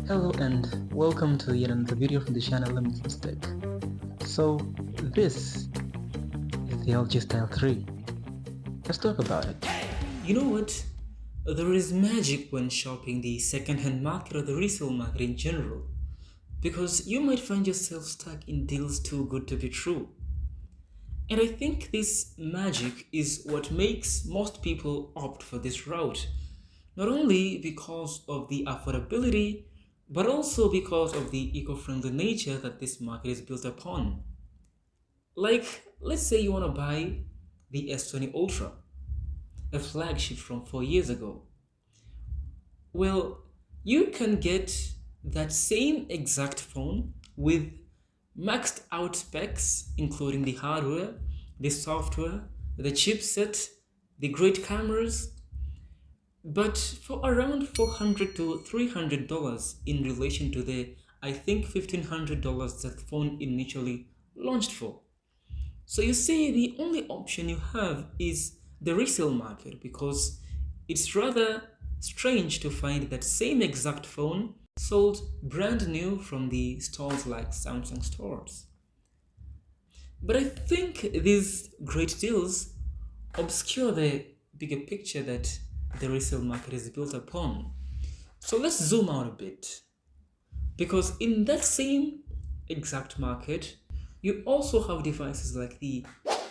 Hello and welcome to yet another video from the channel Limitless Tech. So this is the LG Style 3. Let's talk about it. You know what? There is magic when shopping the second-hand market or the resale market in general, because you might find yourself stuck in deals too good to be true. And I think this magic is what makes most people opt for this route, not only because of the affordability, but also because of the eco-friendly nature that this market is built upon. Like, let's say you want to buy the S20 Ultra, a flagship from 4 years ago. Well, you can get that same exact phone with maxed out specs, including the hardware, the software, the chipset, the great cameras, but for around $400 to $300 in relation to the, I think, $1,500 that phone initially launched for. So you see, the only option you have is the resale market, because it's rather strange to find that same exact phone sold brand new from the stores like Samsung stores. But I think these great deals obscure the bigger picture that the resale market is built upon. So let's zoom out a bit, because in that same exact market, you also have devices like the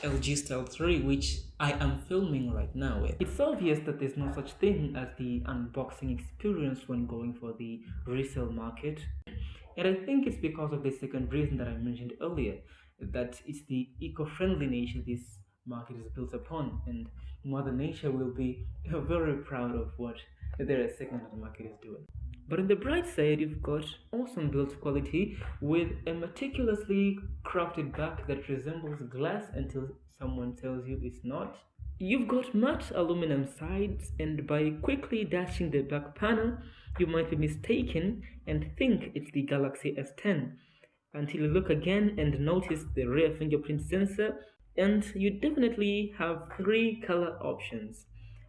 LG Style 3, which I am filming right now with. It's obvious that there's no such thing as the unboxing experience when going for the resale market. And I think it's because of the second reason that I mentioned earlier, that it's the eco-friendly nature this market is built upon, and Mother Nature will be very proud of what their second-hand market is doing. But on the bright side, you've got awesome build quality with a meticulously crafted back that resembles glass until someone tells you it's not. You've got matte aluminum sides, and by quickly dashing the back panel, you might be mistaken and think it's the Galaxy S10 until you look again and notice the rear fingerprint sensor, and you definitely have three color options.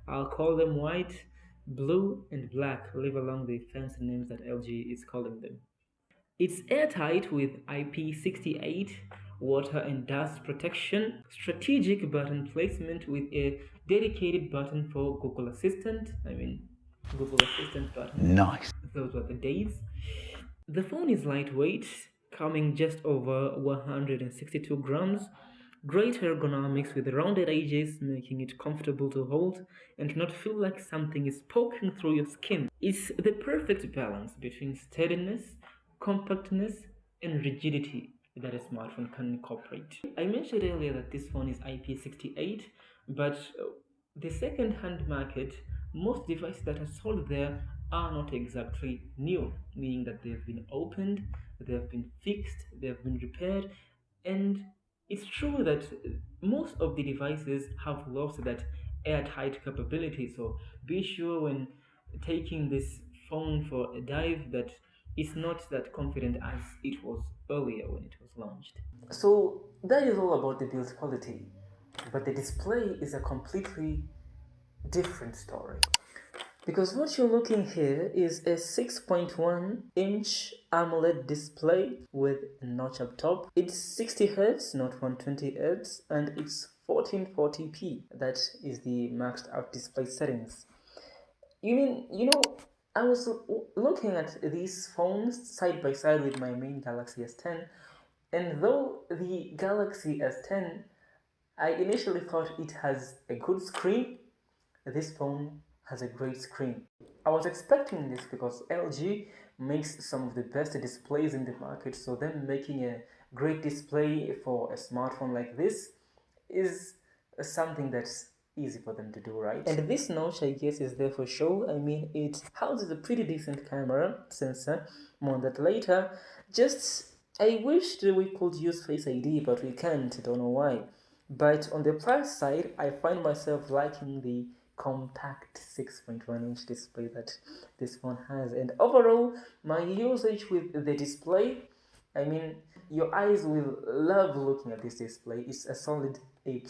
I'll call them white, blue, and black, leave along the fancy names that LG is calling them. It's airtight with IP68 water and dust protection, strategic button placement with a dedicated button for Google Assistant. Google Assistant button. Nice. Those were the days. The phone is lightweight, coming just over 162 grams. Great ergonomics with rounded edges, making it comfortable to hold and not feel like something is poking through your skin. It's the perfect balance between steadiness, compactness, and rigidity that a smartphone can incorporate. I mentioned earlier that this phone is IP68, but the second-hand market, most devices that are sold there are not exactly new, meaning that they've been opened, they've been fixed, they've been repaired, and it's true that most of the devices have lost that airtight capability. So be sure when taking this phone for a dive that it's not that confident as it was earlier when it was launched. So that is all about the build quality, but the display is a completely different story. Because what you're looking here is a 6.1-inch AMOLED display with a notch up top. It's 60 Hz, not 120 Hz, and it's 1440p. That is the maxed out display settings. I was looking at these phones side by side with my main Galaxy S10, and though the Galaxy S10, I initially thought it has a good screen, this phone has a great screen. I was expecting this because LG makes some of the best displays in the market, so them making a great display for a smartphone like this is something that's easy for them to do, right? And this notch, I guess, is there for show. I mean, it houses a pretty decent camera sensor. More on that later. Just, I wish that we could use Face ID, but we can't. I don't know why. But on the price side, I find myself liking the compact 6.1-inch display that this phone has. And overall, my usage with the display I mean, your eyes will love looking at this display. It's a solid A+.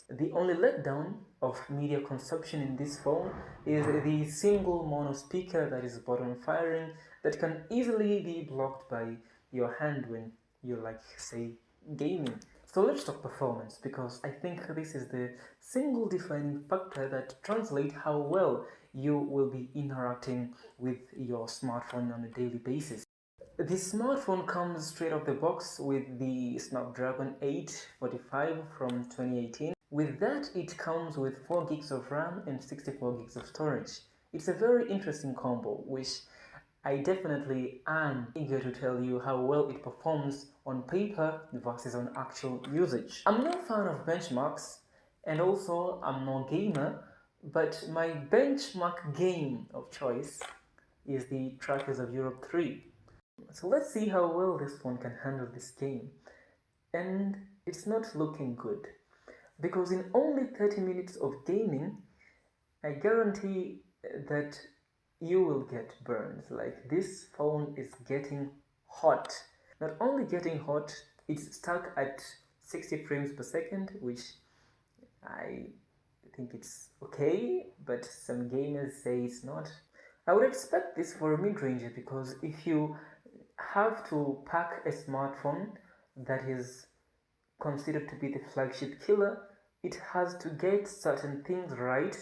The only letdown of media consumption in this phone is the single mono speaker that is button firing that can easily be blocked by your hand when you say, gaming. So let's talk performance, because I think this is the single defining factor that translates how well you will be interacting with your smartphone on a daily basis. The smartphone comes straight off the box with the Snapdragon 845 from 2018. With that, it comes with 4 gigs of RAM and 64 gigs of storage. It's a very interesting combo, which I definitely am eager to tell you how well it performs on paper versus on actual usage. I'm no fan of benchmarks, and also I'm no gamer, but my benchmark game of choice is the Trackers of Europe 3. So let's see how well this phone can handle this game. And it's not looking good, because in only 30 minutes of gaming, I guarantee that you will get burned. Like, this phone is getting hot. Not only getting hot, it's stuck at 60 frames per second, which I think it's okay, but some gamers say it's not. I would expect this for a mid-ranger, because if you have to pack a smartphone that is considered to be the flagship killer, it has to get certain things right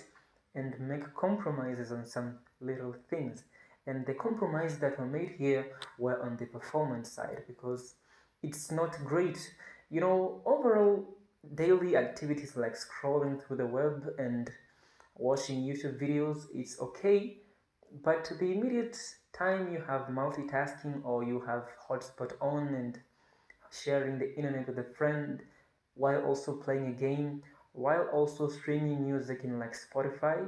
and make compromises on some little things. And the compromises that were made here were on the performance side, because it's not great. You know, overall daily activities like scrolling through the web and watching YouTube videos, it's okay, but the immediate time you have multitasking, or you have hotspot on and sharing the internet with a friend while also playing a game, while also streaming music in Spotify,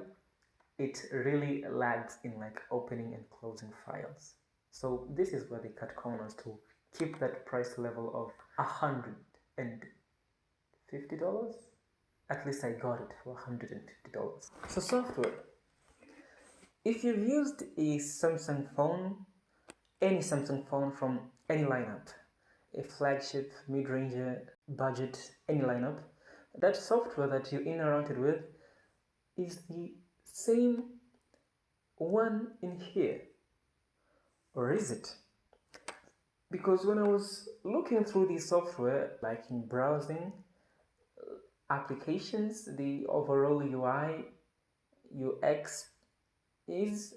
it really lags in opening and closing files. So this is where they cut corners to keep that price level of $150. At least I got it for $150. So software. If you've used a Samsung phone, any Samsung phone from any lineup, a flagship, mid-ranger, budget, any lineup, that software that you interacted with is the same one in here. Or is it? Because when I was looking through the software, like in browsing, applications, the overall UI, UX is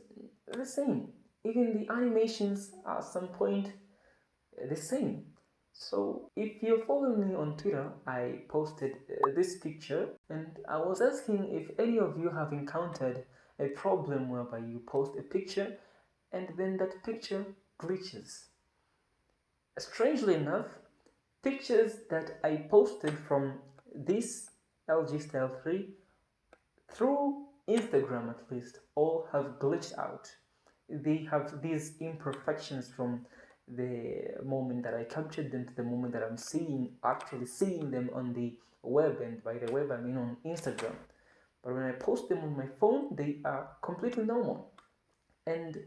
the same. Even the animations are at some point the same. So if you're following me on Twitter, I posted this picture, and I was asking if any of you have encountered a problem whereby you post a picture and then that picture glitches. Strangely enough, pictures that I posted from this LG Style 3 through Instagram at least all have glitched out. They have these imperfections from the moment that I captured them to the moment that I'm actually seeing them on the web, and by the web I mean on Instagram. But when I post them on my phone, they are completely normal. And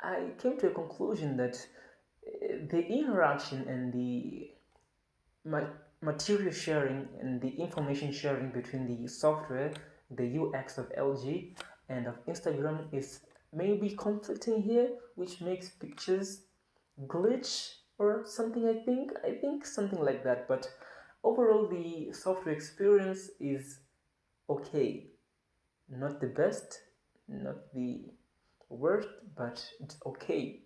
I came to a conclusion that the interaction and the material sharing and the information sharing between the software, the UX of LG and of Instagram is maybe conflicting here, which makes pictures glitch or something. I think something like that. But overall, the software experience is okay. Not the best, not the worst, but it's okay.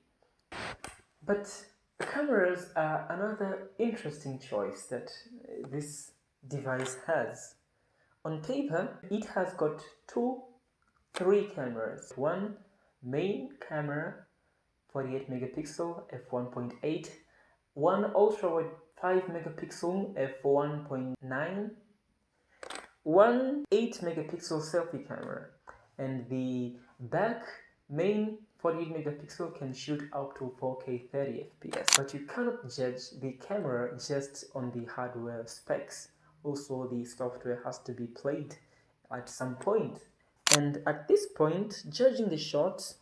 But cameras are another interesting choice that this device has. On paper, it has got three cameras. One main camera, 48 megapixel f1.8, one ultra wide 5 megapixel f1.9, one 8 megapixel selfie camera, and the back main 48 megapixel can shoot up to 4K 30 FPS. But you cannot judge the camera just on the hardware specs. Also, the software has to be played at some point. And at this point, judging the shots,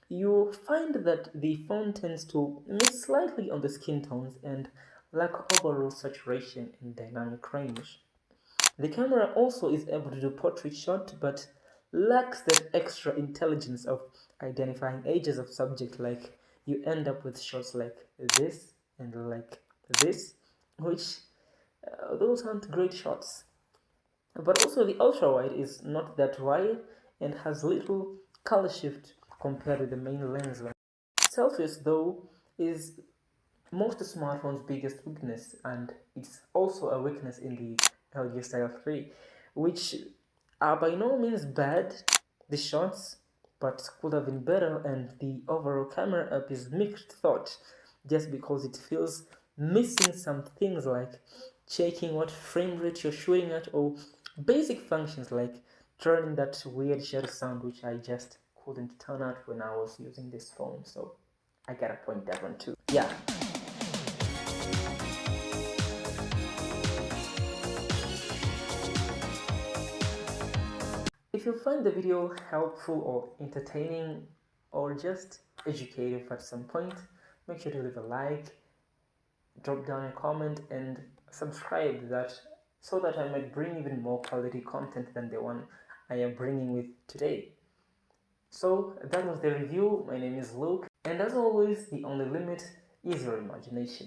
you find that the phone tends to miss slightly on the skin tones and lack overall saturation and dynamic range. The camera also is able to do portrait shot but lacks that extra intelligence of identifying edges of subject, like you end up with shots like this and like this, which those aren't great shots. But also the ultra wide is not that wide and has little color shift compared with the main lens. Selfies though is most smartphones' biggest weakness, and it's also a weakness in the LG Style 3, which are by no means bad, the shots, but could have been better, and the overall camera app is mixed thought, just because it feels missing some things like checking what frame rate you're shooting at, or basic functions like turning that weird shutter sound, which I just couldn't turn out when I was using this phone. So I gotta point that one too. Yeah. If you find the video helpful or entertaining or just educative at some point, make sure to leave a like, drop down a comment, and subscribe, that so that I might bring even more quality content than the one I am bringing with today. So that was the review. My name is Luke, and as always, the only limit is your imagination.